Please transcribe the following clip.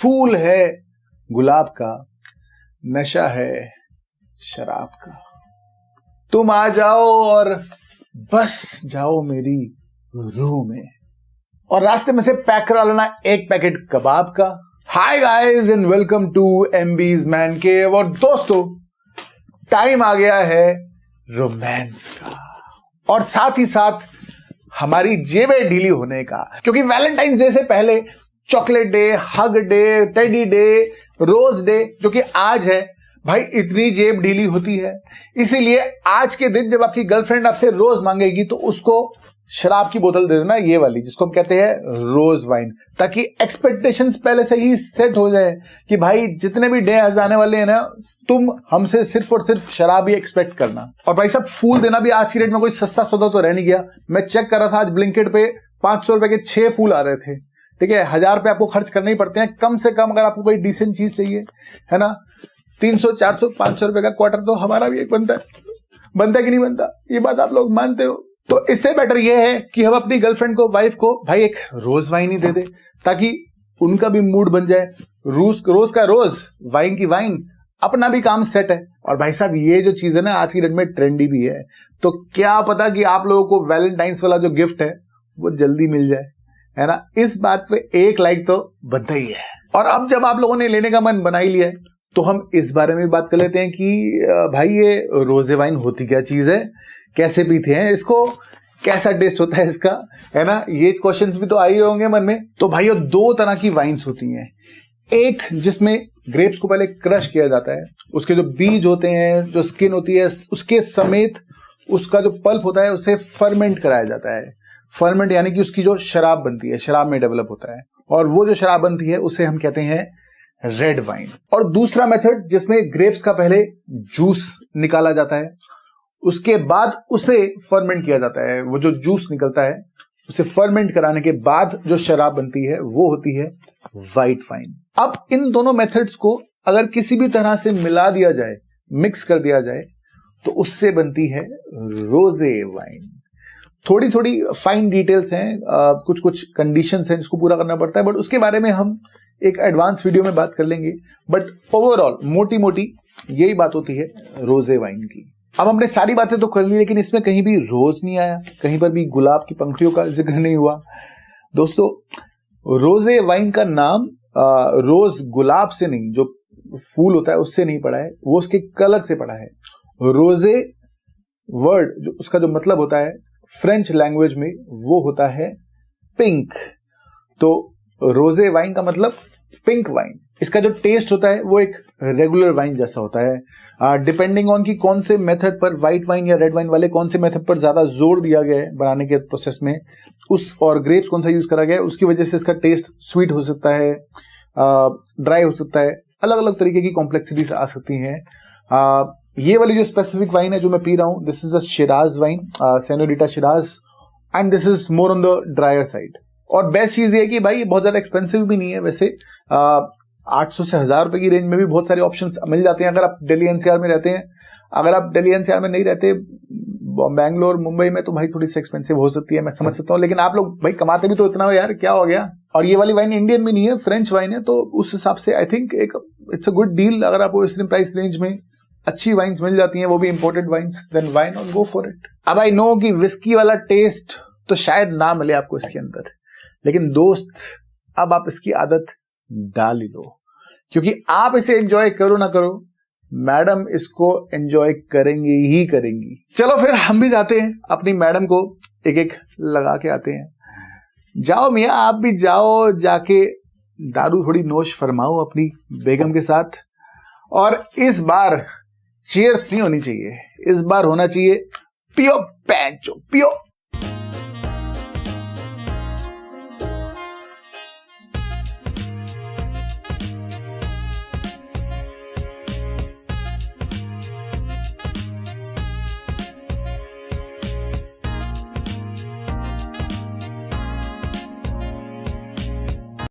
फूल है गुलाब का, नशा है शराब का। तुम आ जाओ और बस जाओ मेरी रूह में, और रास्ते में से पैक करा लेना एक पैकेट कबाब का। Hi guys and welcome to MB's Man Cave. और दोस्तों, टाइम आ गया है रोमांस का, और साथ ही साथ हमारी जेबें ढीली होने का, क्योंकि वैलेंटाइंस डे से पहले chocolate day, hug day, teddy day, rose day जो कि आज है, भाई इतनी जेब ढीली होती है। इसीलिए आज के दिन जब आपकी गर्लफ्रेंड आपसे रोज मांगेगी तो उसको शराब की बोतल दे देना, ये वाली जिसको हम कहते हैं रोज वाइन, ताकि एक्सपेक्टेशंस पहले से ही सेट हो जाए कि भाई जितने भी डे आने वाले हैं ना, तुम हमसे सिर्फ और सिर्फ शराब ही एक्सपेक्ट करना। और भाई साहब, फूल देना भी आज की डेट में कोई सस्ता सौदा तो रह नहीं गया। मैं चेक कर रहा था आज ब्लिंकिट पे 500 रुपए के 6 फूल आ रहे थे। ठीक है, 1000 रुपए आपको खर्च करने ही पड़ते हैं कम से कम, अगर आपको कोई डिसेंट चीज चाहिए, है ना। 300, 400, 500 रुपए का क्वार्टर तो हमारा भी एक बनता है कि नहीं बनता, ये बात आप लोग मानते हो। तो इससे बेटर ये है कि हम अपनी गर्लफ्रेंड को, वाइफ को भाई एक रोज वाइन ही दे दे, ताकि उनका भी मूड बन जाए। रोज का रोज, वाइन की वाइन, अपना भी काम सेट है। और भाई साहब, ये जो चीज है ना आज की डेट में ट्रेंडी भी है, तो क्या पता कि आप लोगों को वैलेंटाइंस वाला जो गिफ्ट है वो जल्दी मिल जाए, है ना। इस बात पे एक लाइक तो बनता ही है। और अब जब आप लोगों ने लेने का मन बना ही लिया है, तो हम इस बारे में भी बात कर लेते हैं कि भाई ये रोजे वाइन होती क्या चीज है, कैसे पीते हैं इसको, कैसा टेस्ट होता है इसका, है ना। ये क्वेश्चंस भी तो आ ही होंगे मन में। तो भाई ये 2 तरह की वाइन्स होती हैं। एक जिसमें ग्रेप्स को पहले क्रश किया जाता है, उसके जो बीज होते हैं, जो स्किन होती है, उसके समेत उसका जो पल्प होता है उसे फर्मेंट कराया जाता है। फर्मेंट यानी कि उसकी जो शराब बनती है, शराब में डेवलप होता है, और वो जो शराब बनती है उसे हम कहते हैं रेड वाइन। और दूसरा मेथड जिसमें ग्रेप्स का पहले जूस निकाला जाता है, उसके बाद उसे फर्मेंट किया जाता है। वो जो जूस निकलता है उसे फर्मेंट कराने के बाद जो शराब बनती है वो होती है वाइट वाइन। अब इन दोनों मेथड्स को अगर किसी भी तरह से मिला दिया जाए, मिक्स कर दिया जाए, तो उससे बनती है रोजे वाइन। थोड़ी थोड़ी फाइन डिटेल्स हैं, कुछ कंडीशंस हैं जिसको पूरा करना पड़ता है, बट उसके बारे में हम एक एडवांस वीडियो में बात कर लेंगे। बट ओवरऑल मोटी मोटी यही बात होती है रोजे वाइन की। अब हमने सारी बातें तो कर ली, लेकिन इसमें कहीं भी रोज नहीं आया, कहीं पर भी गुलाब की पंखुड़ियों का जिक्र नहीं हुआ। दोस्तों, रोजे वाइन का नाम रोज गुलाब से नहीं, जो फूल होता है उससे नहीं पड़ा है, वो उसके कलर से पड़ा है। रोजे वर्ड जो उसका जो मतलब होता है फ्रेंच लैंग्वेज में, वो होता है पिंक। तो रोजे वाइन का मतलब पिंक वाइन। इसका जो टेस्ट होता है वो एक रेगुलर वाइन जैसा होता है। डिपेंडिंग ऑन कि कौन से मेथड पर, व्हाइट वाइन या रेड वाइन वाले कौन से मेथड पर ज्यादा जोर दिया गया है बनाने के प्रोसेस में, उस और ग्रेप्स कौन सा यूज करा गया है, उसकी वजह से इसका टेस्ट स्वीट हो सकता है, ड्राई हो सकता है, अलग अलग तरीके की कॉम्प्लेक्सिटीज आ सकती हैं। ये वाली जो स्पेसिफिक वाइन है जो मैं पी रहा हूं, this is a Siraj wine, senorita Siraj, and this is more on the dryer side. और बेस्ट चीज ये है कि भाई बहुत ज्यादा एक्सपेंसिव भी नहीं है। वैसे 800 से 1000 रुपए की रेंज में भी बहुत सारे ऑप्शंस मिल जाते हैं अगर आप दिल्ली एनसीआर में रहते हैं। अगर आप दिल्ली एनसीआर में नहीं रहते, बैंगलोर, मुंबई में, तो भाई थोड़ी सी एक्सपेंसिव हो सकती है, मैं समझ सकता हूँ। लेकिन आप लोग भाई कमाते भी तो इतना हो यार, क्या हो गया। और ये वाली वाइन इंडियन भी नहीं है, फ्रेंच वाइन है, तो उस हिसाब से I think it's a good deal. अगर आपको इस प्राइस रेंज में अच्छी वाइन्स मिल जाती हैं, वो भी imported wines, then why not go for it. अब आई नो कि विस्की वाला टेस्ट तो शायद ना मिले आपको इसके अंदर, लेकिन दोस्त अब आप इसकी आदत डाल ही लो, क्योंकि आप इसे एंजॉय करो ना करो, मैडम इसको एंजॉय करेंगी ही करेंगी। चलो फिर हम भी जाते हैं, अपनी मैडम को एक एक लगा के आते हैं। जाओ मियाँ, आप भी जाओ, जाके दारू थोड़ी नोश फरमाओ अपनी बेगम के साथ। और इस बार चीयर्स नहीं होनी चाहिए, इस बार होना चाहिए पियो पैंचो, पियो।